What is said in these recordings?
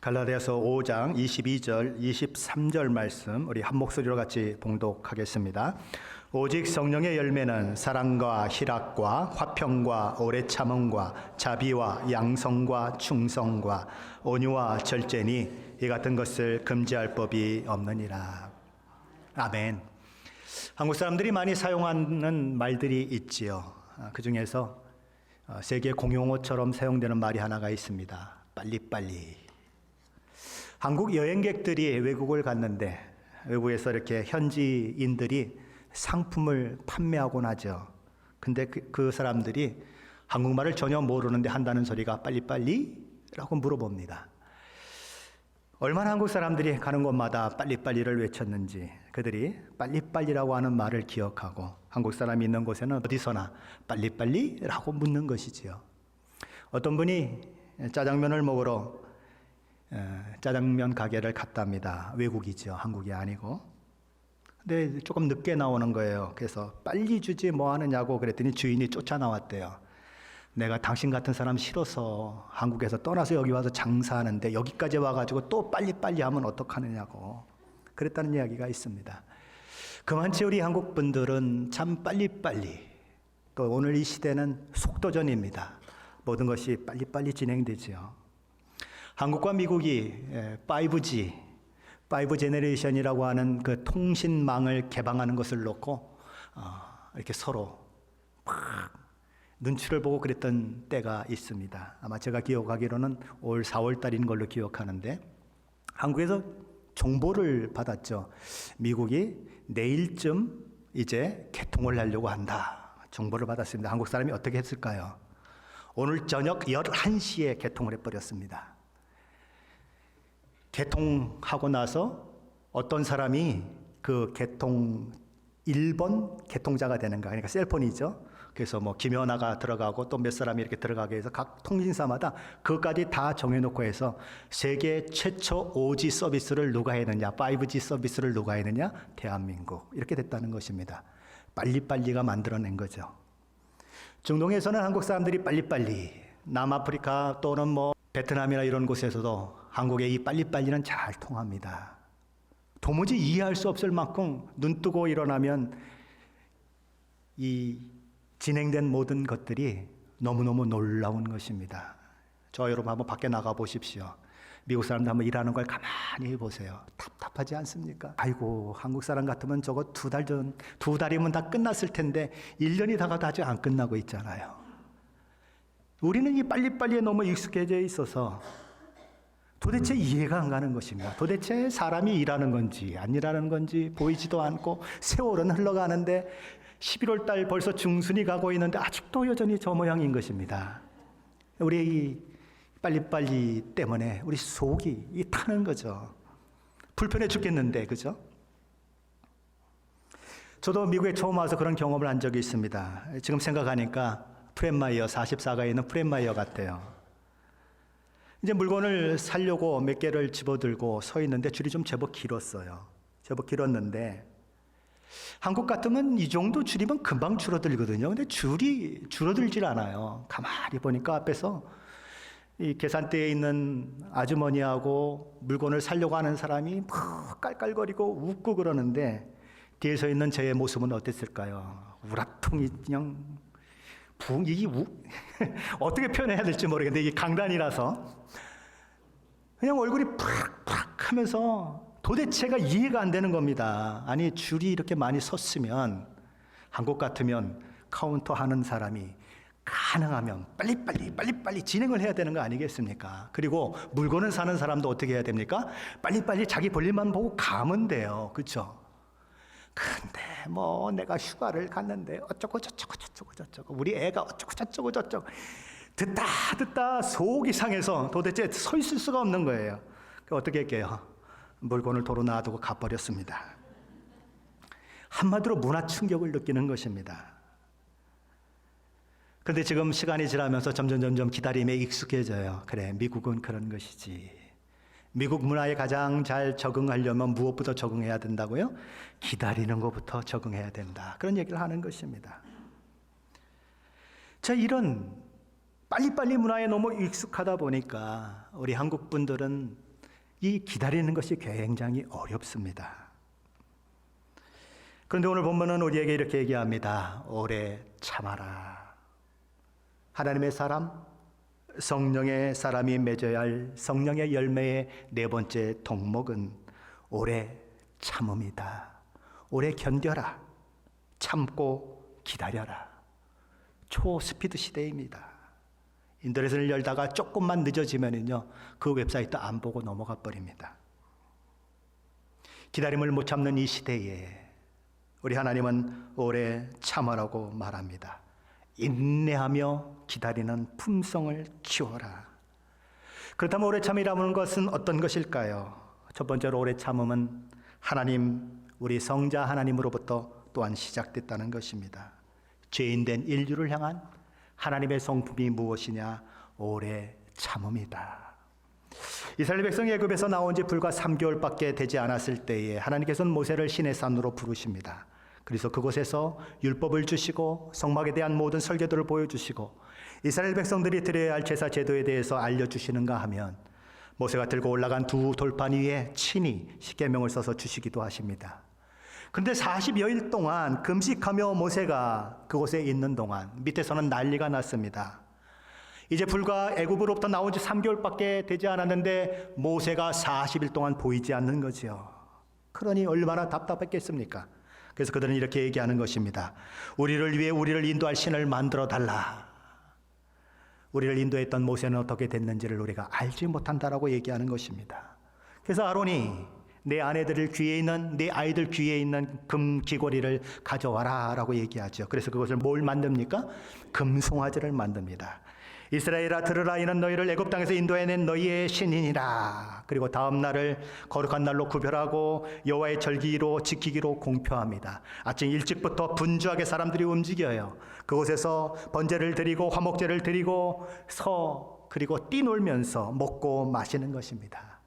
갈라디아서 5장 22절, 23절 말씀 우리 한 목소리로 같이 봉독하겠습니다. 오직 성령의 열매는 사랑과 희락과 화평과 오래 참음과 자비와 양성과 충성과 온유와 절제니 이 같은 것을 금지할 법이 없느니라. 아멘. 한국 사람들이 많이 사용하는 말들이 있지요. 그 중에서 세계 공용어처럼 사용되는 말이 하나가 있습니다. 빨리빨리. 한국 여행객들이 외국을 갔는데 외국에서 이렇게 현지인들이 상품을 판매하곤 하죠. 근데 그 사람들이 한국말을 전혀 모르는데 한다는 소리가 빨리빨리라고 물어봅니다. 얼마나 한국 사람들이 가는 곳마다 빨리빨리를 외쳤는지 그들이 빨리빨리라고 하는 말을 기억하고 한국 사람이 있는 곳에는 어디서나 빨리빨리라고 묻는 것이지요. 어떤 분이 짜장면을 먹으러 짜장면 가게를 갔답니다. 외국이죠. 한국이 아니고. 근데 조금 늦게 나오는 거예요. 그래서 빨리 주지 뭐 하느냐고 그랬더니 주인이 쫓아나왔대요. 내가 당신 같은 사람 싫어서 한국에서 떠나서 여기 와서 장사하는데 여기까지 와가지고 또 빨리빨리 하면 어떡하느냐고 그랬다는 이야기가 있습니다. 그만치 우리 한국 분들은 참 빨리빨리, 또 오늘 이 시대는 속도전입니다. 모든 것이 빨리빨리 진행되지요. 한국과 미국이 5G, 5 제너레이션이라고 하는 그 통신망을 개방하는 것을 놓고 이렇게 서로 막 눈치를 보고 그랬던 때가 있습니다. 아마 제가 기억하기로는 올 4월 달인 걸로 기억하는데 한국에서 정보를 받았죠. 미국이 내일쯤 이제 개통을 하려고 한다. 정보를 받았습니다. 한국 사람이 어떻게 했을까요? 오늘 저녁 11시에 개통을 해버렸습니다. 개통하고 나서 어떤 사람이 그 개통 1번 개통자가 되는가, 그러니까 셀폰이죠. 그래서 뭐 김연아가 들어가고 또 몇 사람이 이렇게 들어가게 해서 각 통신사마다 그것까지 다 정해놓고 해서 세계 최초 5G 서비스를 누가 했느냐, 5G 서비스를 누가 했느냐, 대한민국. 이렇게 됐다는 것입니다. 빨리빨리가 만들어낸 거죠. 중동에서는 한국 사람들이 빨리빨리, 남아프리카 또는 뭐 베트남이나 이런 곳에서도 한국의 이 빨리빨리는 잘 통합니다. 도무지 이해할 수 없을 만큼 눈 뜨고 일어나면 이 진행된 모든 것들이 너무너무 놀라운 것입니다. 저 여러분 한번 밖에 나가 보십시오. 미국 사람들 한번 일하는 걸 가만히 보세요. 답답하지 않습니까? 아이고, 한국 사람 같으면 저거 두 달이면 다 끝났을 텐데 1년이 다 가도 아직 안 끝나고 있잖아요. 우리는 이 빨리빨리에 너무 익숙해져 있어서 도대체 이해가 안 가는 것입니다. 도대체 사람이 일하는 건지 안 일하는 건지 보이지도 않고 세월은 흘러가는데 11월 달 벌써 중순이 가고 있는데 아직도 여전히 저 모양인 것입니다. 우리 이 빨리빨리 때문에 우리 속이 타는 거죠. 불편해 죽겠는데, 그죠? 저도 미국에 처음 와서 그런 경험을 한 적이 있습니다. 지금 생각하니까 프렛마이어 44가에 있는 프렛마이어 같아요. 이제 물건을 사려고 몇 개를 집어들고 서 있는데 줄이 좀 제법 길었어요. 제법 길었는데 한국 같으면 이 정도 줄이면 금방 줄어들거든요. 근데 줄이 줄어들질 않아요. 가만히 보니까 앞에서 이 계산대에 있는 아주머니하고 물건을 사려고 하는 사람이 막 깔깔거리고 웃고 그러는데 뒤에 서 있는 제 모습은 어땠을까요? 우라통이 그냥 어떻게 표현해야 될지 모르겠는데 이게 강단이라서 그냥 얼굴이 푸락푸락 하면서 도대체가 이해가 안 되는 겁니다. 아니, 줄이 이렇게 많이 섰으면 한국 같으면 카운터 하는 사람이 가능하면 빨리빨리 진행을 해야 되는 거 아니겠습니까? 그리고 물건을 사는 사람도 어떻게 해야 됩니까? 빨리빨리 자기 볼일만 보고 가면 돼요. 그렇죠? 근데 뭐 내가 휴가를 갔는데 어쩌고 저쩌고 우리 애가 어쩌고 저쩌고 듣다 속이 상해서 도대체 서 있을 수가 없는 거예요. 어떻게 할게요? 물건을 도로 놔두고 가버렸습니다. 한마디로 문화 충격을 느끼는 것입니다. 그런데 지금 시간이 지나면서 점점 기다림에 익숙해져요. 그래, 미국은 그런 것이지. 미국 문화에 가장 잘 적응하려면 무엇부터 적응해야 된다고요? 기다리는 것부터 적응해야 된다. 그런 얘기를 하는 것입니다. 자, 이런 빨리빨리 문화에 너무 익숙하다 보니까 우리 한국 분들은 이 기다리는 것이 굉장히 어렵습니다. 그런데 오늘 본문은 우리에게 이렇게 얘기합니다. 오래 참아라. 하나님의 사람, 성령의 사람이 맺어야 할 성령의 열매의 네 번째 덕목은 오래 참음이다. 오래 견뎌라. 참고 기다려라. 초스피드 시대입니다. 인터넷을 열다가 조금만 늦어지면요, 그 웹사이트 안 보고 넘어가 버립니다. 기다림을 못 참는 이 시대에 우리 하나님은 오래 참으라고 말합니다. 인내하며 기다리는 품성을 키워라. 그렇다면 오래 참이라는 것은 어떤 것일까요? 첫 번째로 오래 참음은 하나님, 우리 성자 하나님으로부터 또한 시작됐다는 것입니다. 죄인된 인류를 향한 하나님의 성품이 무엇이냐? 오래 참음이다. 이스라엘 백성이 애굽에서 나온 지 불과 3개월밖에 되지 않았을 때에 하나님께서는 모세를 신의 산으로 부르십니다. 그래서 그곳에서 율법을 주시고 성막에 대한 모든 설계도를 보여주시고 이스라엘 백성들이 드려야 할 제사 제도에 대해서 알려주시는가 하면 모세가 들고 올라간 두 돌판 위에 친히 십계명을 써서 주시기도 하십니다. 그런데 40여일 동안 금식하며 모세가 그곳에 있는 동안 밑에서는 난리가 났습니다. 이제 불과 애굽으로부터 나온 지 3개월밖에 되지 않았는데 모세가 40일 동안 보이지 않는 거죠. 그러니 얼마나 답답했겠습니까? 그래서 그들은 이렇게 얘기하는 것입니다. 우리를 위해 우리를 인도할 신을 만들어 달라. 우리를 인도했던 모세는 어떻게 됐는지를 우리가 알지 못한다라고 얘기하는 것입니다. 그래서 아론이 내 아내들을 귀에 있는, 내 아이들 귀에 있는 금 귀걸이를 가져와라 라고 얘기하죠. 그래서 그것을 뭘 만듭니까? 금송아지를 만듭니다. 이스라엘아 들으라, 이는 너희를 애굽 땅에서 인도해낸 너희의 신이니라. 그리고 다음 날을 거룩한 날로 구별하고 여호와의 절기로 지키기로 공표합니다. 아침 일찍부터 분주하게 사람들이 움직여요. 그곳에서 번제를 드리고 화목제를 드리고 그리고 뛰놀면서 먹고 마시는 것입니다.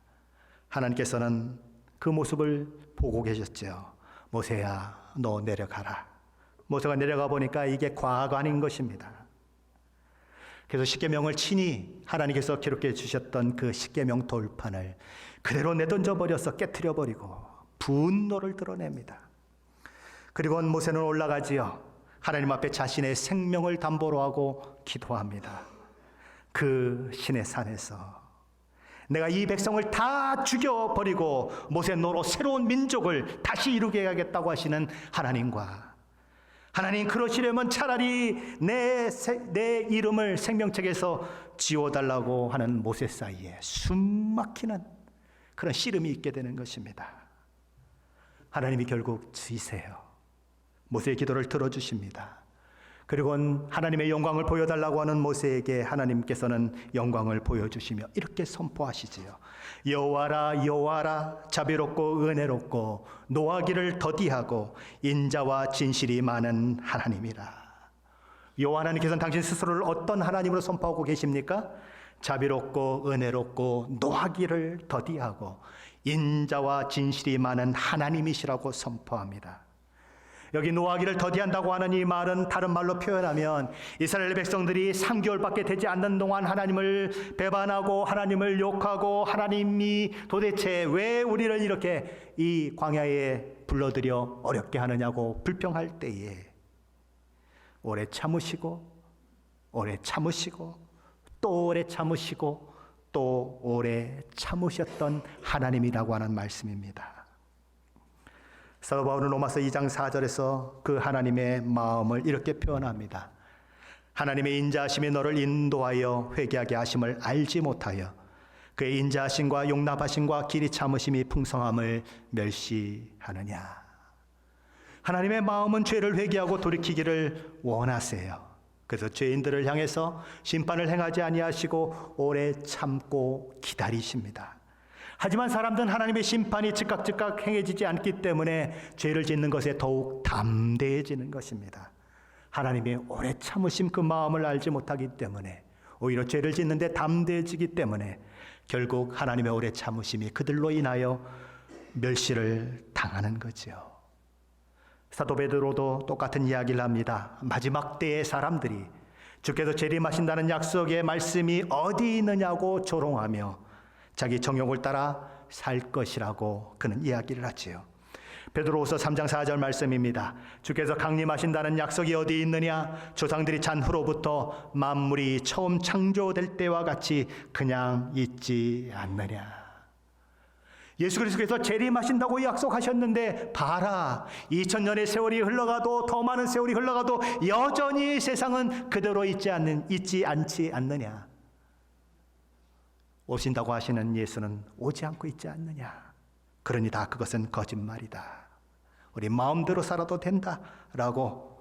하나님께서는 그 모습을 보고 계셨죠. 모세야, 너 내려가라. 모세가 내려가 보니까 이게 과거가 아닌 것입니다. 그래서 십계명을 친히 하나님께서 기록해 주셨던 그 십계명 돌판을 그대로 내던져 버려서 깨트려 버리고 분노를 드러냅니다. 그리고 모세는 올라가지요. 하나님 앞에 자신의 생명을 담보로 하고 기도합니다. 그 신의 산에서 내가 이 백성을 다 죽여버리고 모세 노로 새로운 민족을 다시 이루게 하겠다고 하시는 하나님과, 하나님 그러시려면 차라리 내 이름을 생명책에서 지워달라고 하는 모세 사이에 숨막히는 그런 씨름이 있게 되는 것입니다. 하나님이 결국 지세요. 모세의 기도를 들어주십니다. 그리고 하나님의 영광을 보여달라고 하는 모세에게 하나님께서는 영광을 보여주시며 이렇게 선포하시지요. 여호와라, 여호와라, 자비롭고 은혜롭고 노하기를 더디하고 인자와 진실이 많은 하나님이라. 여호와 하나님께서는 당신 스스로를 어떤 하나님으로 선포하고 계십니까? 자비롭고 은혜롭고 노하기를 더디하고 인자와 진실이 많은 하나님이시라고 선포합니다. 여기 노하기를 더디한다고 하는 이 말은 다른 말로 표현하면 이스라엘 백성들이 3개월밖에 되지 않는 동안 하나님을 배반하고 하나님을 욕하고 하나님이 도대체 왜 우리를 이렇게 이 광야에 불러들여 어렵게 하느냐고 불평할 때에 오래 참으시고 오래 참으시고 또 오래 참으시고 또 오래 참으셨던 하나님이라고 하는 말씀입니다. 사도 바울은 로마서 2장 4절에서 그 하나님의 마음을 이렇게 표현합니다. 하나님의 인자하심이 너를 인도하여 회개하게 하심을 알지 못하여 그의 인자하심과 용납하심과 길이 참으심이 풍성함을 멸시하느냐. 하나님의 마음은 죄를 회개하고 돌이키기를 원하세요. 그래서 죄인들을 향해서 심판을 행하지 아니하시고 오래 참고 기다리십니다. 하지만 사람들은 하나님의 심판이 즉각 행해지지 않기 때문에 죄를 짓는 것에 더욱 담대해지는 것입니다. 하나님의 오래 참으심 그 마음을 알지 못하기 때문에 오히려 죄를 짓는데 담대해지기 때문에 결국 하나님의 오래 참으심이 그들로 인하여 멸시를 당하는 거죠. 사도 베드로도 똑같은 이야기를 합니다. 마지막 때의 사람들이 주께서 재림하신다는 약속의 말씀이 어디 있느냐고 조롱하며 자기 정욕을 따라 살 것이라고 그는 이야기를 하지요. 베드로후서 3장 4절 말씀입니다. 주께서 강림하신다는 약속이 어디 있느냐? 조상들이 잔 후로부터 만물이 처음 창조될 때와 같이 그냥 있지 않느냐. 예수 그리스도께서 재림하신다고 약속하셨는데 봐라, 2000년의 세월이 흘러가도 더 많은 세월이 흘러가도 여전히 세상은 그대로 있지 않지 않느냐. 오신다고 하시는 예수는 오지 않고 있지 않느냐. 그러니 다 그것은 거짓말이다. 우리 마음대로 살아도 된다라고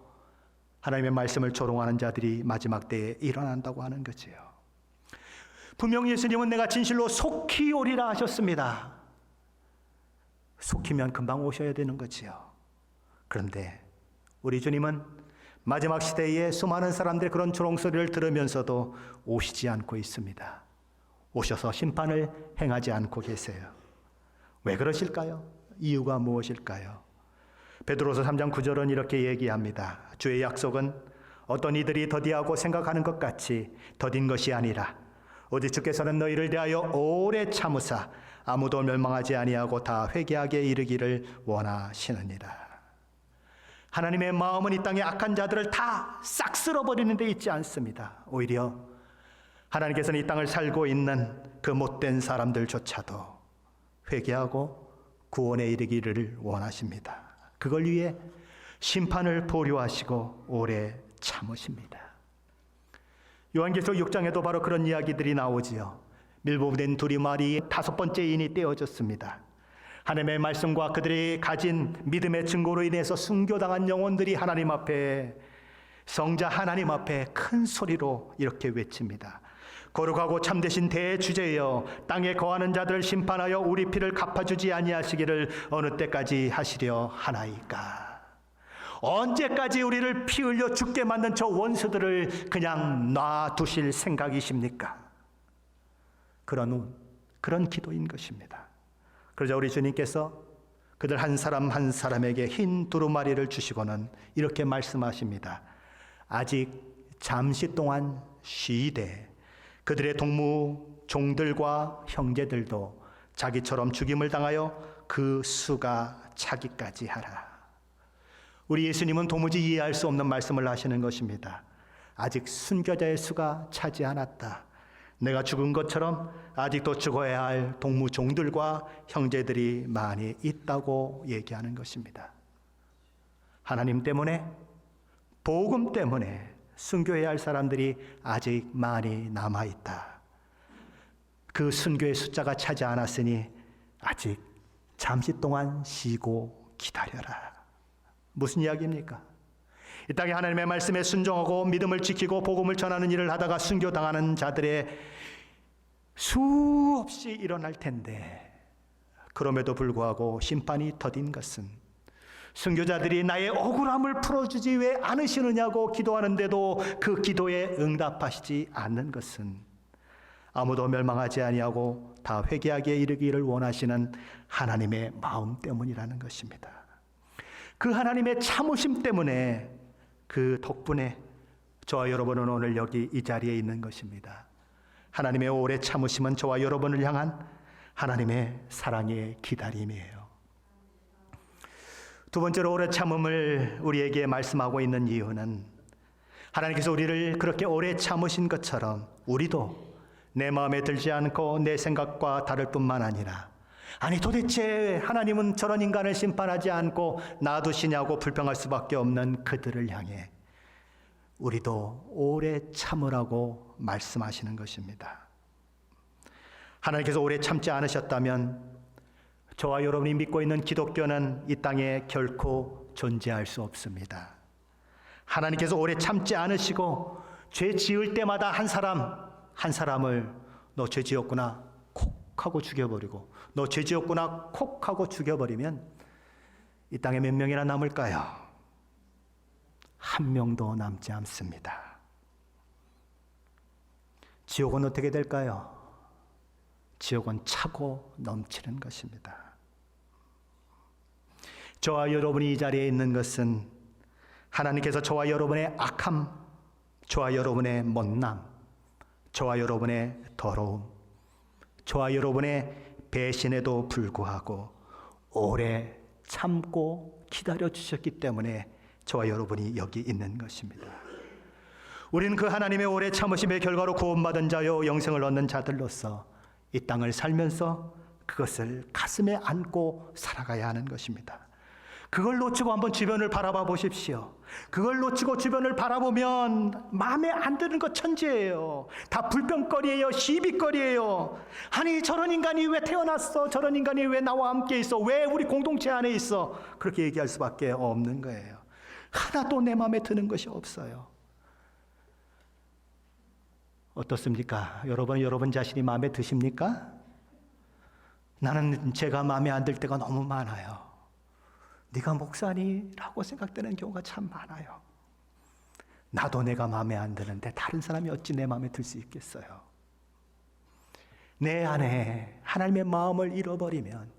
하나님의 말씀을 조롱하는 자들이 마지막 때에 일어난다고 하는 거지요. 분명 예수님은 내가 진실로 속히 오리라 하셨습니다. 속히면 금방 오셔야 되는 거지요. 그런데 우리 주님은 마지막 시대에 수많은 사람들의 그런 조롱소리를 들으면서도 오시지 않고 있습니다. 오셔서 심판을 행하지 않고 계세요. 왜 그러실까요? 이유가 무엇일까요? 베드로서 3장 9절은 이렇게 얘기합니다. 주의 약속은 어떤 이들이 더디하고 생각하는 것 같이 더딘 것이 아니라 오직 주께서는 너희를 대하여 오래 참으사 아무도 멸망하지 아니하고 다 회개하게 이르기를 원하시느니라. 하나님의 마음은 이 땅의 악한 자들을 다 싹 쓸어버리는 데 있지 않습니다. 오히려 하나님께서는 이 땅을 살고 있는 그 못된 사람들조차도 회개하고 구원에 이르기를 원하십니다. 그걸 위해 심판을 보류하시고 오래 참으십니다. 요한계시록 6장에도 바로 그런 이야기들이 나오지요. 밀보된 두리말이 5번째 인이 떼어졌습니다. 하나님의 말씀과 그들이 가진 믿음의 증거로 인해서 순교당한 영혼들이 하나님 앞에, 성자 하나님 앞에 큰 소리로 이렇게 외칩니다. 거룩하고 참되신 대주제여, 땅에 거하는 자들을 심판하여 우리 피를 갚아주지 아니하시기를 어느 때까지 하시려 하나이까. 언제까지 우리를 피 흘려 죽게 만든 저 원수들을 그냥 놔두실 생각이십니까? 그런 기도인 것입니다. 그러자 우리 주님께서 그들 한 사람 한 사람에게 흰 두루마리를 주시고는 이렇게 말씀하십니다. 아직 잠시 동안 쉬되 그들의 동무 종들과 형제들도 자기처럼 죽임을 당하여 그 수가 차기까지 하라. 우리 예수님은 도무지 이해할 수 없는 말씀을 하시는 것입니다. 아직 순교자의 수가 차지 않았다. 내가 죽은 것처럼 아직도 죽어야 할 동무 종들과 형제들이 많이 있다고 얘기하는 것입니다. 하나님 때문에, 복음 때문에 순교해야 할 사람들이 아직 많이 남아있다. 그 순교의 숫자가 차지 않았으니 아직 잠시 동안 쉬고 기다려라. 무슨 이야기입니까? 이 땅에 하나님의 말씀에 순종하고 믿음을 지키고 복음을 전하는 일을 하다가 순교당하는 자들의 수없이 일어날 텐데, 그럼에도 불구하고 심판이 더딘 것은 순교자들이 나의 억울함을 풀어주지 왜 않으시느냐고 기도하는데도 그 기도에 응답하시지 않는 것은 아무도 멸망하지 아니하고 다 회개하게 이르기를 원하시는 하나님의 마음 때문이라는 것입니다. 그 하나님의 참으심 때문에, 그 덕분에 저와 여러분은 오늘 여기 이 자리에 있는 것입니다. 하나님의 오래 참으심은 저와 여러분을 향한 하나님의 사랑의 기다림이에요. 두 번째로 오래 참음을 우리에게 말씀하고 있는 이유는 하나님께서 우리를 그렇게 오래 참으신 것처럼 우리도 내 마음에 들지 않고 내 생각과 다를 뿐만 아니라, 아니 도대체 하나님은 저런 인간을 심판하지 않고 놔두시냐고 불평할 수밖에 없는 그들을 향해 우리도 오래 참으라고 말씀하시는 것입니다. 하나님께서 오래 참지 않으셨다면 저와 여러분이 믿고 있는 기독교는 이 땅에 결코 존재할 수 없습니다. 하나님께서 오래 참지 않으시고 죄 지을 때마다 한 사람을 너 죄 지었구나 콕 하고 죽여버리고, 너 죄 지었구나 콕 하고 죽여버리면 이 땅에 몇 명이나 남을까요? 한 명도 남지 않습니다. 지옥은 어떻게 될까요? 지옥은 차고 넘치는 것입니다. 저와 여러분이 이 자리에 있는 것은 하나님께서 저와 여러분의 악함, 저와 여러분의 못남, 저와 여러분의 더러움, 저와 여러분의 배신에도 불구하고 오래 참고 기다려 주셨기 때문에 저와 여러분이 여기 있는 것입니다. 우리는 그 하나님의 오래 참으심의 결과로 구원받은 자요 영생을 얻는 자들로서 이 땅을 살면서 그것을 가슴에 안고 살아가야 하는 것입니다. 그걸 놓치고 한번 주변을 바라봐 보십시오. 그걸 놓치고 주변을 바라보면 마음에 안 드는 것 천지예요. 다 불평거리예요. 시비거리예요. 아니 저런 인간이 왜 태어났어? 저런 인간이 왜 나와 함께 있어? 왜 우리 공동체 안에 있어? 그렇게 얘기할 수밖에 없는 거예요. 하나도 내 마음에 드는 것이 없어요. 어떻습니까? 여러분 자신이 마음에 드십니까? 나는 제가 마음에 안 들 때가 너무 많아요. 네가 목사니? 라고 생각되는 경우가 참 많아요. 나도 내가 마음에 안 드는데 다른 사람이 어찌 내 마음에 들 수 있겠어요? 내 안에 하나님의 마음을 잃어버리면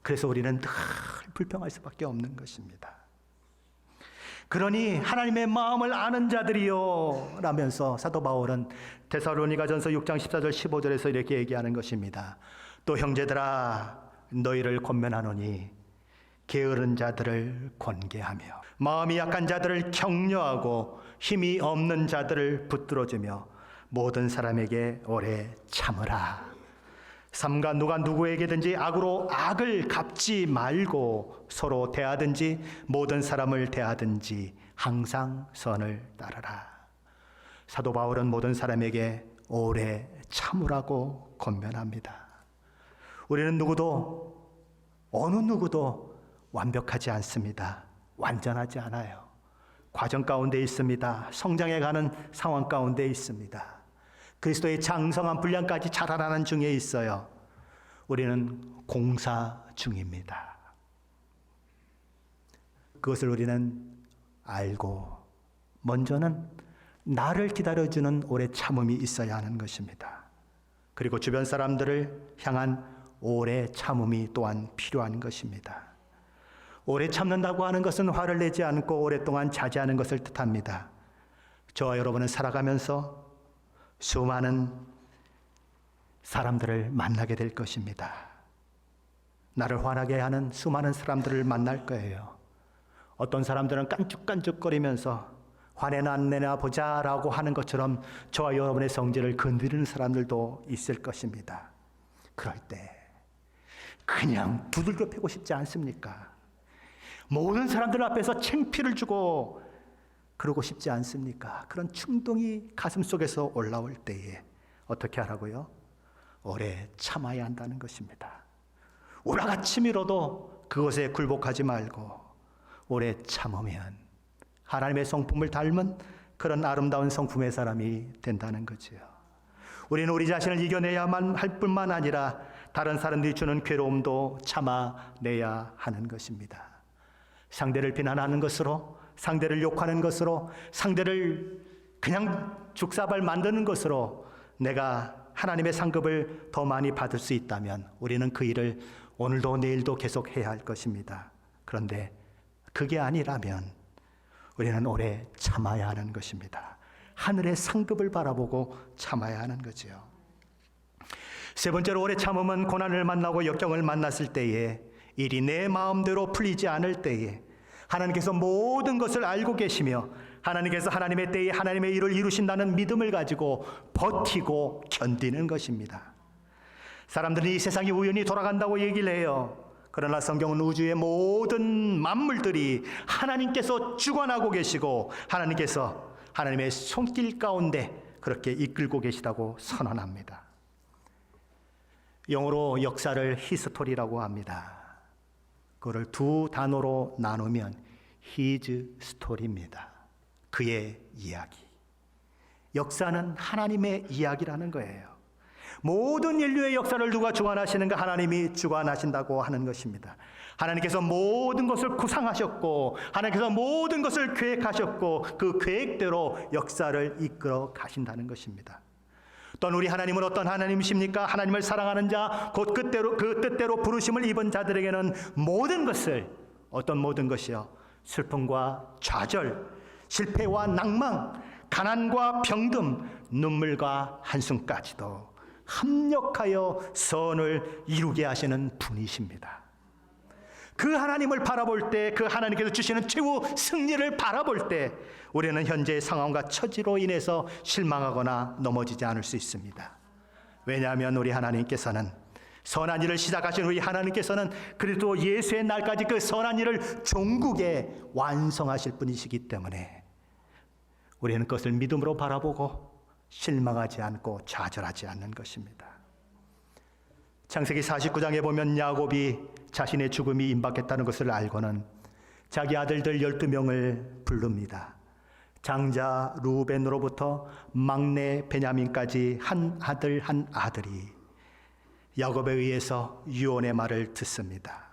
그래서 우리는 늘 불평할 수밖에 없는 것입니다. 그러니 하나님의 마음을 아는 자들이요 라면서 사도 바울은 데살로니가전서 6장 14절 15절에서 이렇게 얘기하는 것입니다. 또 형제들아 너희를 권면하노니 게으른 자들을 권계하며 마음이 약한 자들을 격려하고 힘이 없는 자들을 붙들어주며 모든 사람에게 오래 참으라. 삼가 누가 누구에게든지 악으로 악을 갚지 말고 서로 대하든지 모든 사람을 대하든지 항상 선을 따르라. 사도 바울은 모든 사람에게 오래 참으라고 권면합니다. 우리는 누구도 어느 누구도 완벽하지 않습니다. 완전하지 않아요. 과정 가운데 있습니다. 성장해가는 상황 가운데 있습니다. 그리스도의 장성한 분량까지 자라나는 중에 있어요. 우리는 공사 중입니다. 그것을 우리는 알고 먼저는 나를 기다려주는 오래 참음이 있어야 하는 것입니다. 그리고 주변 사람들을 향한 오래 참음이 또한 필요한 것입니다. 오래 참는다고 하는 것은 화를 내지 않고 오랫동안 자제하는 것을 뜻합니다. 저와 여러분은 살아가면서 수많은 사람들을 만나게 될 것입니다. 나를 화나게 하는 수많은 사람들을 만날 거예요. 어떤 사람들은 깐죽깐죽거리면서 화내나 안 내나 보자라고 하는 것처럼 저와 여러분의 성질을 건드리는 사람들도 있을 것입니다. 그럴 때 그냥 두들겨 패고 싶지 않습니까? 모든 사람들 앞에서 창피를 주고 그러고 싶지 않습니까? 그런 충동이 가슴속에서 올라올 때에 어떻게 하라고요? 오래 참아야 한다는 것입니다. 우라같이 밀어도 그것에 굴복하지 말고 오래 참으면 하나님의 성품을 닮은 그런 아름다운 성품의 사람이 된다는 거지요. 우리는 우리 자신을 이겨내야만 할 뿐만 아니라 다른 사람들이 주는 괴로움도 참아내야 하는 것입니다. 상대를 비난하는 것으로, 상대를 욕하는 것으로, 상대를 그냥 죽사발 만드는 것으로 내가 하나님의 상급을 더 많이 받을 수 있다면 우리는 그 일을 오늘도 내일도 계속 해야 할 것입니다. 그런데 그게 아니라면 우리는 오래 참아야 하는 것입니다. 하늘의 상급을 바라보고 참아야 하는 거지요. 세 번째로 오래 참음은 고난을 만나고 역경을 만났을 때에 일이 내 마음대로 풀리지 않을 때에 하나님께서 모든 것을 알고 계시며 하나님께서 하나님의 때에 하나님의 일을 이루신다는 믿음을 가지고 버티고 견디는 것입니다. 사람들은 이 세상이 우연히 돌아간다고 얘기를 해요. 그러나 성경은 우주의 모든 만물들이 하나님께서 주관하고 계시고 하나님께서 하나님의 손길 가운데 그렇게 이끌고 계시다고 선언합니다. 영어로 역사를 히스토리라고 합니다. 그걸 두 단어로 나누면 His story입니다. 그의 이야기. 역사는 하나님의 이야기라는 거예요. 모든 인류의 역사를 누가 주관하시는가? 하나님이 주관하신다고 하는 것입니다. 하나님께서 모든 것을 구상하셨고 하나님께서 모든 것을 계획하셨고 그 계획대로 역사를 이끌어 가신다는 것입니다. 또한 우리 하나님은 어떤 하나님이십니까? 하나님을 사랑하는 자, 곧 그 뜻대로 부르심을 입은 자들에게는 모든 것을, 어떤 모든 것이요? 슬픔과 좌절, 실패와 낭망, 가난과 병듦, 눈물과 한숨까지도 합력하여 선을 이루게 하시는 분이십니다. 그 하나님을 바라볼 때, 그 하나님께서 주시는 최후 승리를 바라볼 때 우리는 현재의 상황과 처지로 인해서 실망하거나 넘어지지 않을 수 있습니다. 왜냐하면 우리 하나님께서는, 선한 일을 시작하신 우리 하나님께서는 그리스도 예수의 날까지 그 선한 일을 종국에 완성하실 분이시기 때문에 우리는 그것을 믿음으로 바라보고 실망하지 않고 좌절하지 않는 것입니다. 창세기 49장에 보면 야곱이 자신의 죽음이 임박했다는 것을 알고는 자기 아들들 12명을 부릅니다. 장자 루벤으로부터 막내 베냐민까지 한 아들 한 아들이 야곱에 의해서 유언의 말을 듣습니다.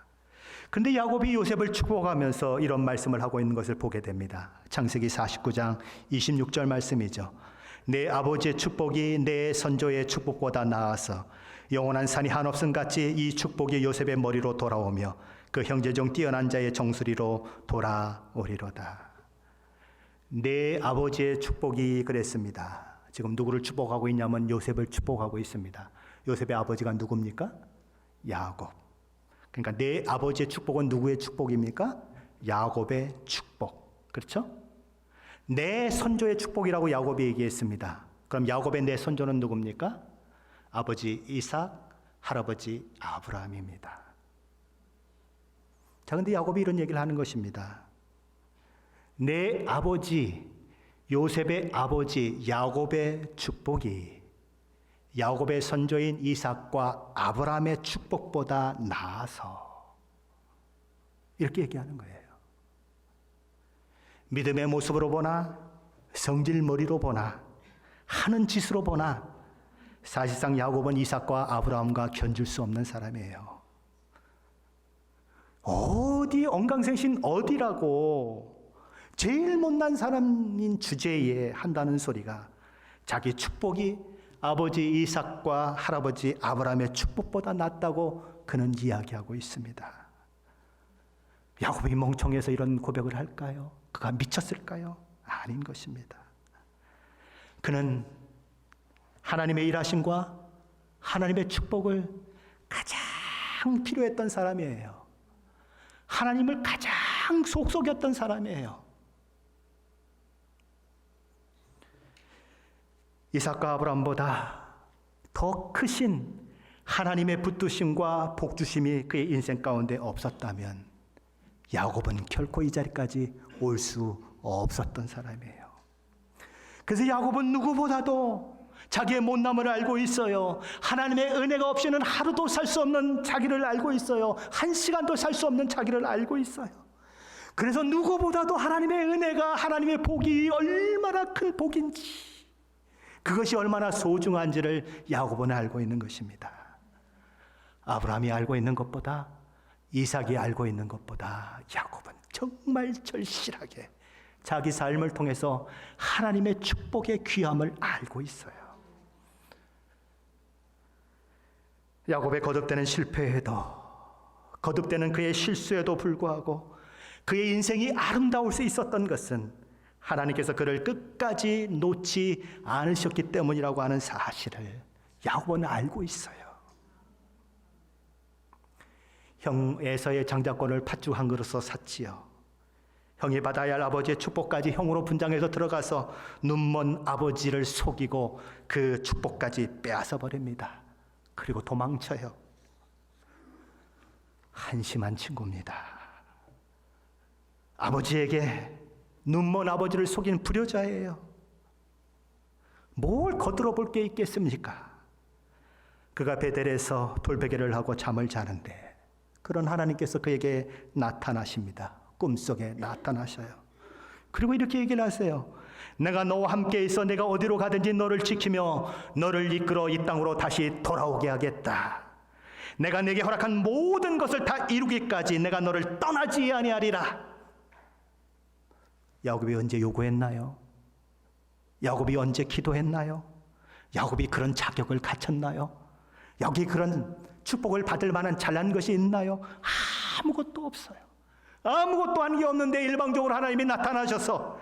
그런데 야곱이 요셉을 축복하면서 이런 말씀을 하고 있는 것을 보게 됩니다. 창세기 49장 26절 말씀이죠. 내 아버지의 축복이 내 선조의 축복보다 나아서 영원한 산이 한없음 같이 이 축복이 요셉의 머리로 돌아오며 그 형제 중 뛰어난 자의 정수리로 돌아오리로다. 내 아버지의 축복이 그랬습니다. 지금 누구를 축복하고 있냐면 요셉을 축복하고 있습니다. 요셉의 아버지가 누굽니까? 야곱. 그러니까 내 아버지의 축복은 누구의 축복입니까? 야곱의 축복. 그렇죠? 내 선조의 축복이라고 야곱이 얘기했습니다. 그럼 야곱의 내 선조는 누굽니까? 아버지 이삭, 할아버지 아브라함입니다. 자, 근데 야곱이 이런 얘기를 하는 것입니다. 내 아버지 요셉의 아버지 야곱의 축복이 야곱의 선조인 이삭과 아브라함의 축복보다 나아서, 이렇게 얘기하는 거예요. 믿음의 모습으로 보나 성질머리로 보나 하는 짓으로 보나 사실상 야곱은 이삭과 아브라함과 견줄 수 없는 사람이에요. 어디 언강생신 어디라고 제일 못난 사람인 주제에 한다는 소리가 자기 축복이 아버지 이삭과 할아버지 아브라함의 축복보다 낫다고 그는 이야기하고 있습니다. 야곱이 멍청해서 이런 고백을 할까요? 그가 미쳤을까요? 아닌 것입니다. 그는 하나님의 일하심과 하나님의 축복을 가장 필요했던 사람이에요. 하나님을 가장 속속였던 사람이에요. 이삭과 아브라함보다 더 크신 하나님의 붙드심과 복주심이 그의 인생 가운데 없었다면 야곱은 결코 이 자리까지 올 수 없었던 사람이에요. 그래서 야곱은 누구보다도 자기의 못남을 알고 있어요. 하나님의 은혜가 없이는 하루도 살 수 없는 자기를 알고 있어요. 한 시간도 살 수 없는 자기를 알고 있어요. 그래서 누구보다도 하나님의 은혜가, 하나님의 복이 얼마나 큰 복인지, 그것이 얼마나 소중한지를 야곱은 알고 있는 것입니다. 아브라함이 알고 있는 것보다, 이삭이 알고 있는 것보다 야곱은 정말 절실하게 자기 삶을 통해서 하나님의 축복의 귀함을 알고 있어요. 야곱의 거듭되는 실패에도, 거듭되는 그의 실수에도 불구하고 그의 인생이 아름다울 수 있었던 것은 하나님께서 그를 끝까지 놓지 않으셨기 때문이라고 하는 사실을 야곱은 알고 있어요. 형 에서의 장자권을 팥죽 한 그릇으로 샀지요. 형이 받아야 할 아버지의 축복까지 형으로 분장해서 들어가서 눈먼 아버지를 속이고 그 축복까지 빼앗아 버립니다. 그리고 도망쳐요. 한심한 친구입니다. 아버지에게 눈먼 아버지를 속인 불효자예요. 뭘 거들어 볼 게 있겠습니까? 그가 베델에서 돌베개를 하고 잠을 자는데 그런 하나님께서 그에게 나타나십니다. 꿈속에 나타나셔요. 그리고 이렇게 얘기를 하세요. 내가 너와 함께 있어 내가 어디로 가든지 너를 지키며 너를 이끌어 이 땅으로 다시 돌아오게 하겠다. 내가 내게 허락한 모든 것을 다 이루기까지 내가 너를 떠나지 아니하리라. 야곱이 언제 요구했나요? 야곱이 언제 기도했나요? 야곱이 그런 자격을 갖췄나요? 여기 그런 축복을 받을 만한 잘난 것이 있나요? 아무것도 없어요. 아무것도 한 게 없는데 일방적으로 하나님이 나타나셔서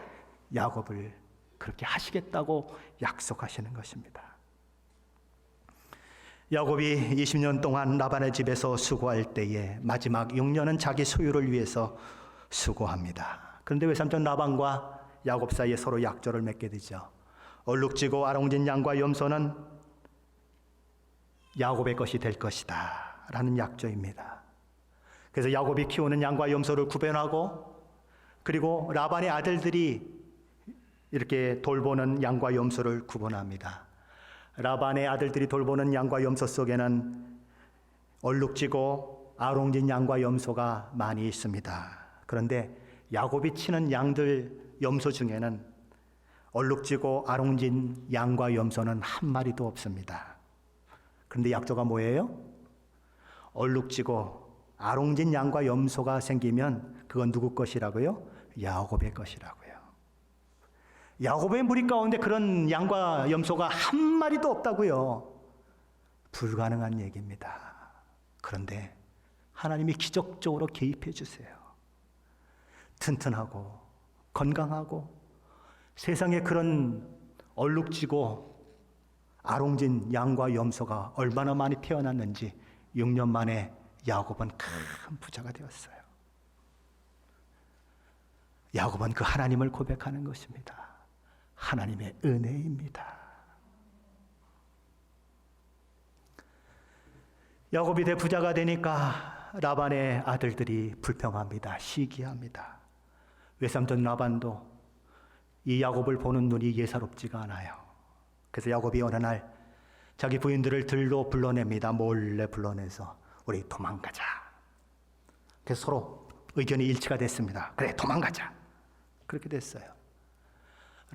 야곱을 그렇게 하시겠다고 약속하시는 것입니다. 야곱이 20년 동안 라반의 집에서 수고할 때에 마지막 6년은 자기 소유를 위해서 수고합니다. 그런데 외삼촌 라반과 야곱 사이에 서로 약조를 맺게 되죠. 얼룩지고 아롱진 양과 염소는 야곱의 것이 될 것이다 라는 약조입니다. 그래서 야곱이 키우는 양과 염소를 구별하고, 그리고 라반의 아들들이 이렇게 돌보는 양과 염소를 구분합니다. 라반의 아들들이 돌보는 양과 염소 속에는 얼룩지고 아롱진 양과 염소가 많이 있습니다. 그런데 야곱이 치는 양들, 염소 중에는 얼룩지고 아롱진 양과 염소는 한 마리도 없습니다. 그런데 약조가 뭐예요? 얼룩지고 아롱진 양과 염소가 생기면 그건 누구 것이라고요? 야곱의 것이라고요. 야곱의 무리 가운데 그런 양과 염소가 한 마리도 없다고요. 불가능한 얘기입니다. 그런데 하나님이 기적적으로 개입해 주세요. 튼튼하고 건강하고 세상에 그런 얼룩지고 아롱진 양과 염소가 얼마나 많이 태어났는지 6년 만에 야곱은 큰 부자가 되었어요. 야곱은 그 하나님을 고백하는 것입니다. 하나님의 은혜입니다. 야곱이 대부자가 되니까 라반의 아들들이 불평합니다. 시기합니다. 외삼촌 라반도 이 야곱을 보는 눈이 예사롭지가 않아요. 그래서 야곱이 어느 날 자기 부인들을 들로 불러냅니다. 몰래 불러내서 우리 도망가자. 그래서 서로 의견이 일치가 됐습니다. 그래, 도망가자. 그렇게 됐어요.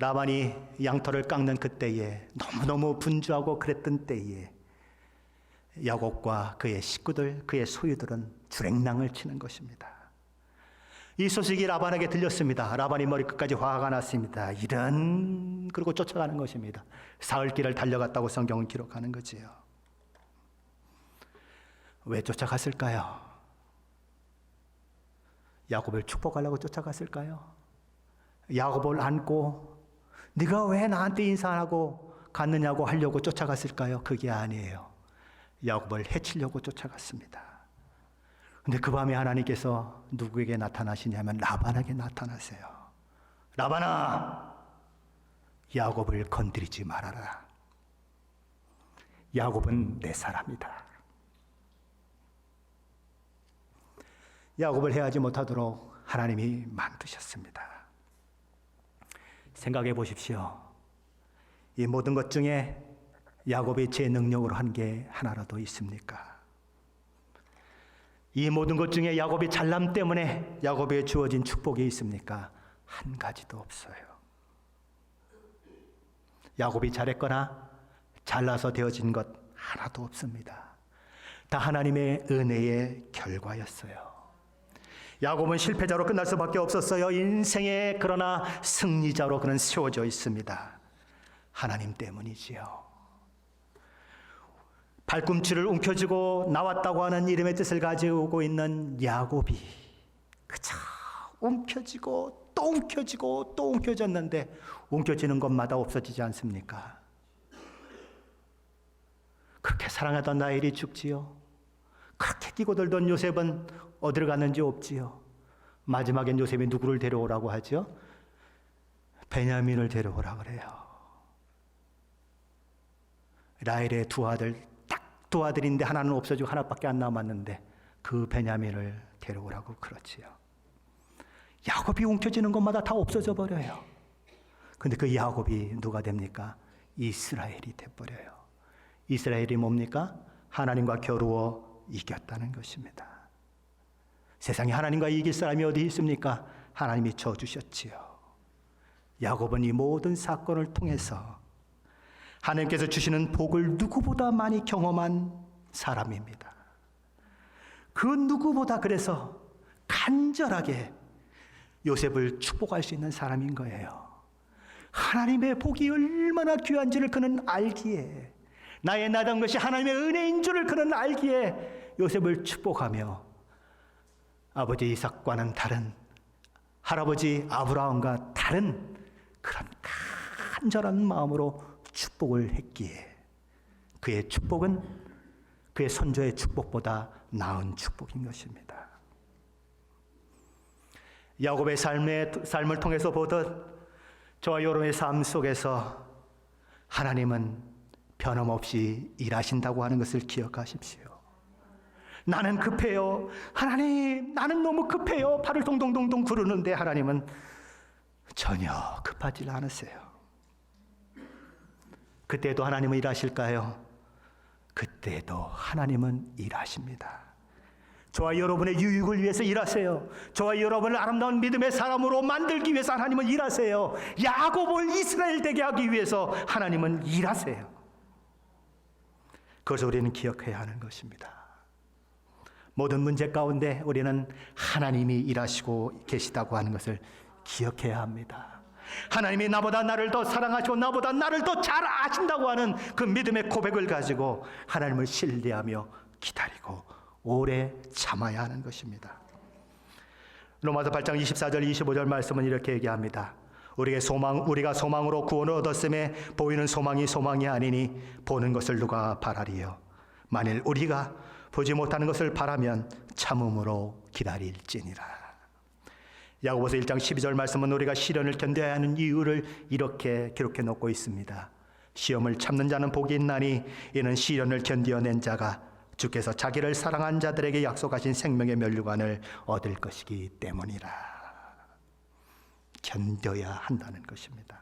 라반이 양털을 깎는 그때에 너무너무 분주하고 그랬던 때에 야곱과 그의 식구들, 그의 소유들은 주랭랑을 치는 것입니다. 이 소식이 라반에게 들렸습니다. 라반이 머리끝까지 화가 났습니다. 그리고 쫓아가는 것입니다. 사흘길을 달려갔다고 성경은 기록하는 거지요. 왜 쫓아갔을까요? 야곱을 축복하려고 쫓아갔을까요? 야곱을 안고 네가 왜 나한테 인사 안 하고 갔느냐고 하려고 쫓아갔을까요? 그게 아니에요. 야곱을 해치려고 쫓아갔습니다. 근데 그 밤에 하나님께서 누구에게 나타나시냐면 라반에게 나타나세요. 라반아, 야곱을 건드리지 말아라. 야곱은 내 사람이다. 야곱을 해하지 못하도록 하나님이 만드셨습니다. 생각해 보십시오. 이 모든 것 중에 야곱이 제 능력으로 한 게 하나라도 있습니까? 이 모든 것 중에 야곱이 잘남 때문에 야곱에게 주어진 축복이 있습니까? 한 가지도 없어요. 야곱이 잘했거나 잘나서 되어진 것 하나도 없습니다. 다 하나님의 은혜의 결과였어요. 야곱은 실패자로 끝날 수밖에 없었어요. 인생에 그러나 승리자로 그는 세워져 있습니다. 하나님 때문이지요. 발꿈치를 움켜쥐고 나왔다고 하는 이름의 뜻을 가지고 있는 야곱이 그저 움켜쥐고 또 움켜쥐고 또 움켜졌는데 움켜쥐는 것마다 없어지지 않습니까? 그렇게 사랑하던 라헬이 죽지요. 그렇게 뛰고들던 요셉은 어디로 갔는지 없지요. 마지막엔 요셉이 누구를 데려오라고 하죠? 베냐민을 데려오라 그래요. 라헬의 두 아들, 딱 두 아들인데 하나는 없어지고 하나밖에 안 남았는데 그 베냐민을 데려오라고 그렇지요. 야곱이 움켜쥐는 것마다 다 없어져 버려요. 근데 그 야곱이 누가 됩니까? 이스라엘이 돼버려요. 이스라엘이 뭡니까? 하나님과 겨루어 이겼다는 것입니다. 세상에 하나님과 이길 사람이 어디 있습니까? 하나님이 줘주셨지요. 야곱은 이 모든 사건을 통해서 하나님께서 주시는 복을 누구보다 많이 경험한 사람입니다. 그 누구보다 그래서 간절하게 요셉을 축복할 수 있는 사람인 거예요. 하나님의 복이 얼마나 귀한지를 그는 알기에, 나의 나던 것이 하나님의 은혜인 줄을 그는 알기에 요셉을 축복하며 아버지 이삭과는 다른, 할아버지 아브라함과 다른 그런 간절한 마음으로 축복을 했기에 그의 축복은 그의 선조의 축복보다 나은 축복인 것입니다. 야곱의 삶을 통해서 보듯 저와 여러분의 삶 속에서 하나님은 변함없이 일하신다고 하는 것을 기억하십시오. 나는 급해요. 하나님, 나는 너무 급해요. 발을 동동동동 구르는데 하나님은 전혀 급하지 않으세요. 그때도 하나님은 일하실까요? 그때도 하나님은 일하십니다. 저와 여러분의 유익을 위해서 일하세요. 저와 여러분을 아름다운 믿음의 사람으로 만들기 위해서 하나님은 일하세요. 야곱을 이스라엘 되게 하기 위해서 하나님은 일하세요. 그것을 우리는 기억해야 하는 것입니다. 모든 문제 가운데 우리는 하나님이 일하시고 계시다고 하는 것을 기억해야 합니다. 하나님이 나보다 나를 더 사랑하시고 나보다 나를 더 잘 아신다고 하는 그 믿음의 고백을 가지고 하나님을 신뢰하며 기다리고 오래 참아야 하는 것입니다. 로마서 8장 24절 25절 말씀은 이렇게 얘기합니다. 우리가 소망으로 구원을 얻었음에 보이는 소망이 소망이 아니니 보는 것을 누가 바라리요. 만일 우리가 보지 못하는 것을 바라면 참음으로 기다릴지니라. 야고보서 1장 12절 말씀은 우리가 시련을 견뎌야 하는 이유를 이렇게 기록해 놓고 있습니다. 시험을 참는 자는 복이 있나니 이는 시련을 견디어낸 자가 주께서 자기를 사랑한 자들에게 약속하신 생명의 면류관을 얻을 것이기 때문이라. 견뎌야 한다는 것입니다.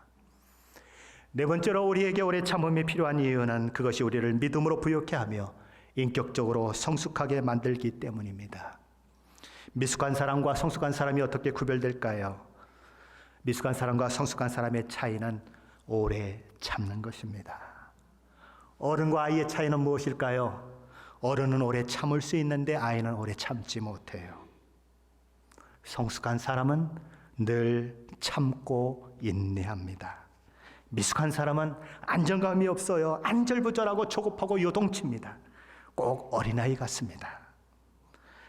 네 번째로 우리에게 오래 참음이 필요한 이유는 그것이 우리를 믿음으로 부욕해 하며 인격적으로 성숙하게 만들기 때문입니다. 미숙한 사람과 성숙한 사람이 어떻게 구별될까요? 미숙한 사람과 성숙한 사람의 차이는 오래 참는 것입니다. 어른과 아이의 차이는 무엇일까요? 어른은 오래 참을 수 있는데 아이는 오래 참지 못해요. 성숙한 사람은 늘 참고 인내합니다. 미숙한 사람은 안정감이 없어요. 안절부절하고 조급하고 요동칩니다. 꼭 어린아이 같습니다.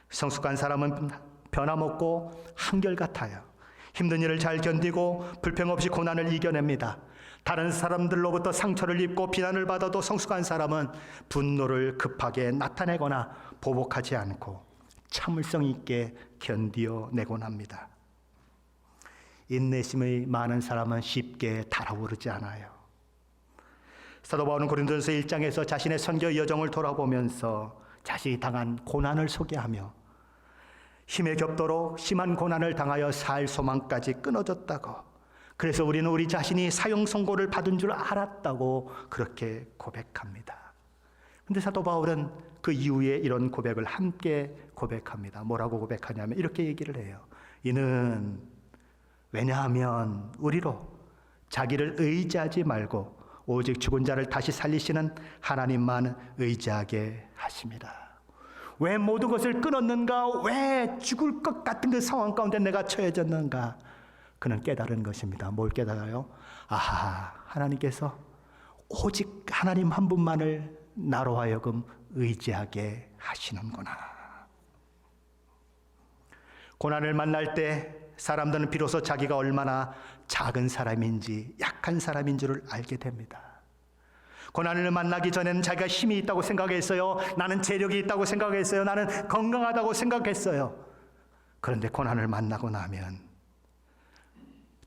성숙한 사람은 변함없고 한결같아요. 힘든 일을 잘 견디고 불평 없이 고난을 이겨냅니다. 다른 사람들로부터 상처를 입고 비난을 받아도 성숙한 사람은 분노를 급하게 나타내거나 보복하지 않고 참을성 있게 견디어내곤 합니다. 인내심이 많은 사람은 쉽게 달아오르지 않아요. 사도 바울은 고린도전서 1장에서 자신의 선교 여정을 돌아보면서 자신이 당한 고난을 소개하며 힘에 겹도록 심한 고난을 당하여 살 소망까지 끊어졌다고, 그래서 우리는 우리 자신이 사형 선고를 받은 줄 알았다고 그렇게 고백합니다. 그런데 사도 바울은 그 이후에 이런 고백을 함께 고백합니다. 뭐라고 고백하냐면 이렇게 얘기를 해요. 이는 왜냐하면 우리로 자기를 의지하지 말고 오직 죽은 자를 다시 살리시는 하나님만 의지하게 하십니다. 왜 모든 것을 끊었는가? 왜 죽을 것 같은 그 상황 가운데 내가 처해졌는가? 그는 깨달은 것입니다. 뭘 깨달아요? 아하, 하나님께서 오직 하나님 한 분만을 나로 하여금 의지하게 하시는구나. 고난을 만날 때 사람들은 비로소 자기가 얼마나 작은 사람인지, 약한 사람인 줄을 알게 됩니다. 고난을 만나기 전에는 자기가 힘이 있다고 생각했어요. 나는 재력이 있다고 생각했어요. 나는 건강하다고 생각했어요. 그런데 고난을 만나고 나면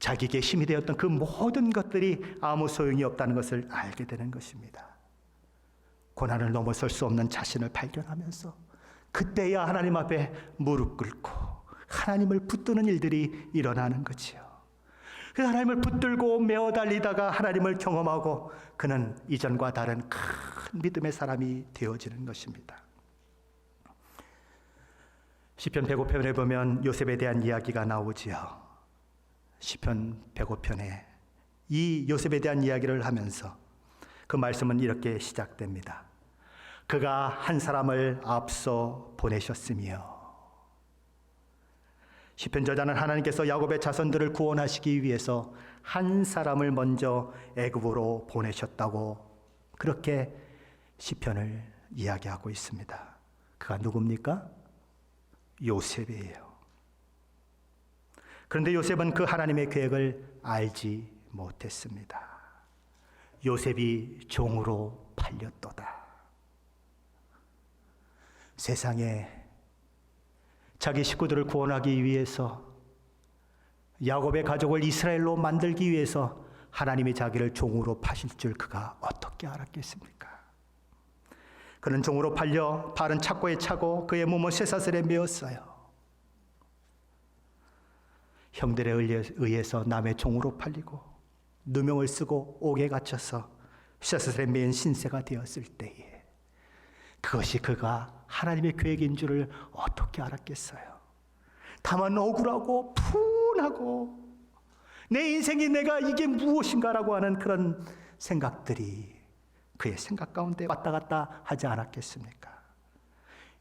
자기에게 힘이 되었던 그 모든 것들이 아무 소용이 없다는 것을 알게 되는 것입니다. 고난을 넘어설 수 없는 자신을 발견하면서 그때야 하나님 앞에 무릎 꿇고 하나님을 붙드는 일들이 일어나는 거지요. 그 하나님을 붙들고 메어 달리다가 하나님을 경험하고 그는 이전과 다른 큰 믿음의 사람이 되어지는 것입니다. 시편 105편에 보면 요셉에 대한 이야기가 나오지요. 시편 105편에 이 요셉에 대한 이야기를 하면서 그 말씀은 이렇게 시작됩니다. 그가 한 사람을 앞서 보내셨으며, 시편 저자는 하나님께서 야곱의 자손들을 구원하시기 위해서 한 사람을 먼저 애굽으로 보내셨다고 그렇게 시편을 이야기하고 있습니다. 그가 누굽니까? 요셉이에요. 그런데 요셉은 그 하나님의 계획을 알지 못했습니다. 요셉이 종으로 팔렸도다. 세상에 자기 식구들을 구원하기 위해서, 야곱의 가족을 이스라엘로 만들기 위해서 하나님이 자기를 종으로 파실 줄 그가 어떻게 알았겠습니까? 그는 종으로 팔려 발은 착고에 차고 그의 몸은 쇠사슬에 메었어요. 형들에 의해서 남의 종으로 팔리고 누명을 쓰고 옥에 갇혀서 쇠사슬에 매인 신세가 되었을 때에 그것이 그가 하나님의 계획인 줄을 어떻게 알았겠어요? 다만 억울하고 분하고 내 인생이 내가 이게 무엇인가라고 하는 그런 생각들이 그의 생각 가운데 왔다 갔다 하지 않았겠습니까?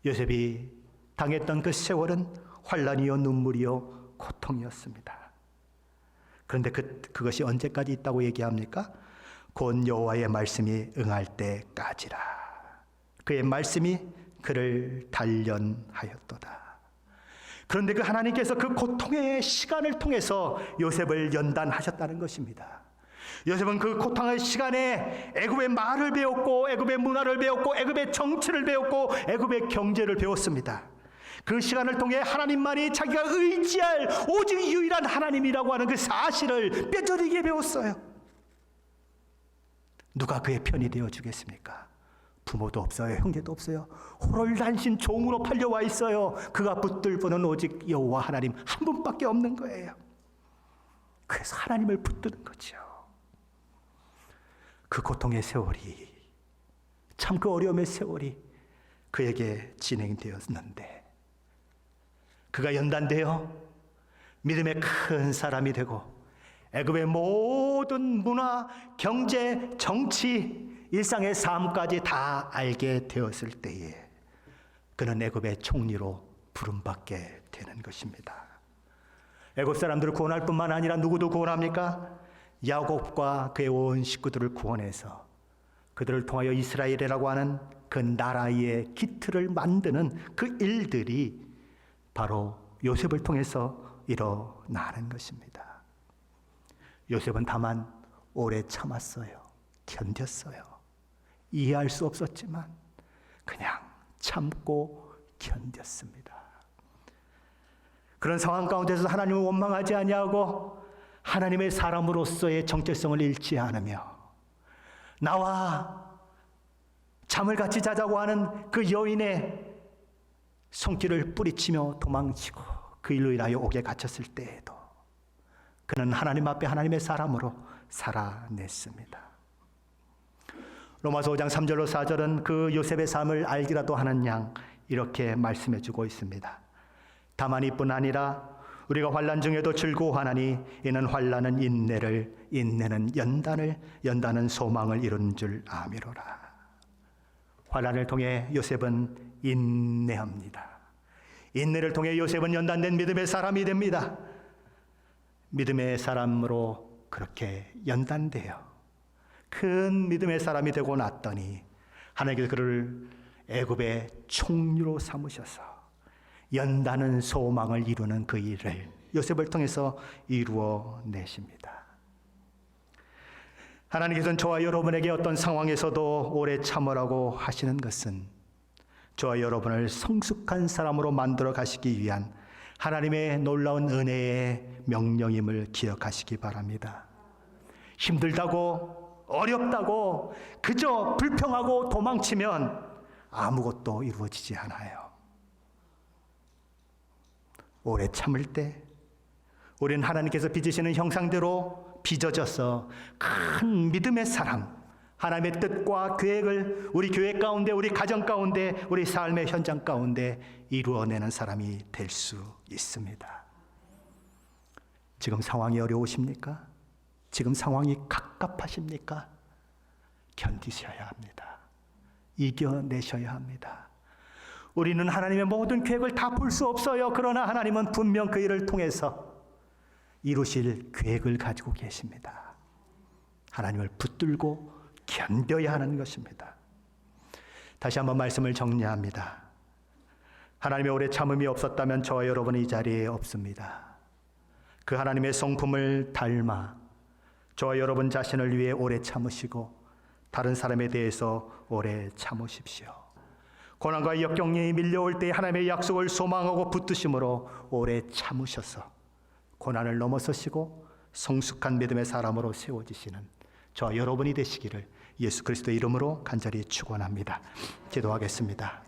요셉이 당했던 그 세월은 환난이요 눈물이요 고통이었습니다. 그런데 그것이 언제까지 있다고 얘기합니까? 곧 여호와의 말씀이 응할 때까지라. 그의 말씀이 그를 단련하였도다. 그런데 그 하나님께서 그 고통의 시간을 통해서 요셉을 연단하셨다는 것입니다. 요셉은 그 고통의 시간에 애굽의 말을 배웠고 애굽의 문화를 배웠고 애굽의 정치를 배웠고 애굽의 경제를 배웠습니다. 그 시간을 통해 하나님만이 자기가 의지할 오직 유일한 하나님이라고 하는 그 사실을 뼈저리게 배웠어요. 누가 그의 편이 되어주겠습니까? 부모도 없어요. 형제도 없어요. 호롤단신 종으로 팔려와 있어요. 그가 붙들고는 오직 여호와 하나님 한 분밖에 없는 거예요. 그래서 하나님을 붙드는 거죠. 그 고통의 세월이, 참 그 어려움의 세월이 그에게 진행되었는데 그가 연단되어 믿음의 큰 사람이 되고 애굽의 모든 문화, 경제, 정치, 일상의 삶까지 다 알게 되었을 때에 그는 애굽의 총리로 부름받게 되는 것입니다. 애굽 사람들을 구원할 뿐만 아니라 누구도 구원합니까? 야곱과 그의 온 식구들을 구원해서 그들을 통하여 이스라엘이라고 하는 그 나라의 기틀을 만드는 그 일들이 바로 요셉을 통해서 일어나는 것입니다. 요셉은 다만 오래 참았어요. 견뎠어요. 이해할 수 없었지만 그냥 참고 견뎠습니다. 그런 상황 가운데서 하나님을 원망하지 아니하고 하나님의 사람으로서의 정체성을 잃지 않으며 나와 잠을 같이 자자고 하는 그 여인의 손길을 뿌리치며 도망치고 그 일로 인하여 옥에 갇혔을 때에도 그는 하나님 앞에 하나님의 사람으로 살아냈습니다. 로마서 5장 3절로 4절은 그 요셉의 삶을 알기라도 하는 양 이렇게 말씀해 주고 있습니다. 다만 이뿐 아니라 우리가 환난 중에도 즐거워하나니 이는 환난은 인내를, 인내는 연단을, 연단은 소망을 이룬 줄 아미로라. 환난을 통해 요셉은 인내합니다. 인내를 통해 요셉은 연단된 믿음의 사람이 됩니다. 믿음의 사람으로 그렇게 연단돼요. 큰 믿음의 사람이 되고 났더니 하나님께서 그를 애굽의 총리로 삼으셔서 연단은 소망을 이루는 그 일을 요셉을 통해서 이루어 내십니다. 하나님께서는 저와 여러분에게 어떤 상황에서도 오래 참으라고 하시는 것은 저와 여러분을 성숙한 사람으로 만들어 가시기 위한 하나님의 놀라운 은혜의 명령임을 기억하시기 바랍니다. 힘들다고 어렵다고 그저 불평하고 도망치면 아무것도 이루어지지 않아요. 오래 참을 때 우리는 하나님께서 빚으시는 형상대로 빚어져서 큰 믿음의 사람, 하나님의 뜻과 계획을 우리 교회 가운데, 우리 가정 가운데, 우리 삶의 현장 가운데 이루어내는 사람이 될 수 있습니다. 지금 상황이 어려우십니까? 지금 상황이 갑갑하십니까? 견디셔야 합니다. 이겨내셔야 합니다. 우리는 하나님의 모든 계획을 다 볼 수 없어요. 그러나 하나님은 분명 그 일을 통해서 이루실 계획을 가지고 계십니다. 하나님을 붙들고 견뎌야 하는 것입니다. 다시 한번 말씀을 정리합니다. 하나님의 오래 참음이 없었다면 저와 여러분은 이 자리에 없습니다. 그 하나님의 성품을 닮아 저와 여러분 자신을 위해 오래 참으시고 다른 사람에 대해서 오래 참으십시오. 고난과 역경이 밀려올 때 하나님의 약속을 소망하고 붙드심으로 오래 참으셔서 고난을 넘어서시고 성숙한 믿음의 사람으로 세워지시는 저와 여러분이 되시기를 예수 그리스도의 이름으로 간절히 축원합니다. 기도하겠습니다.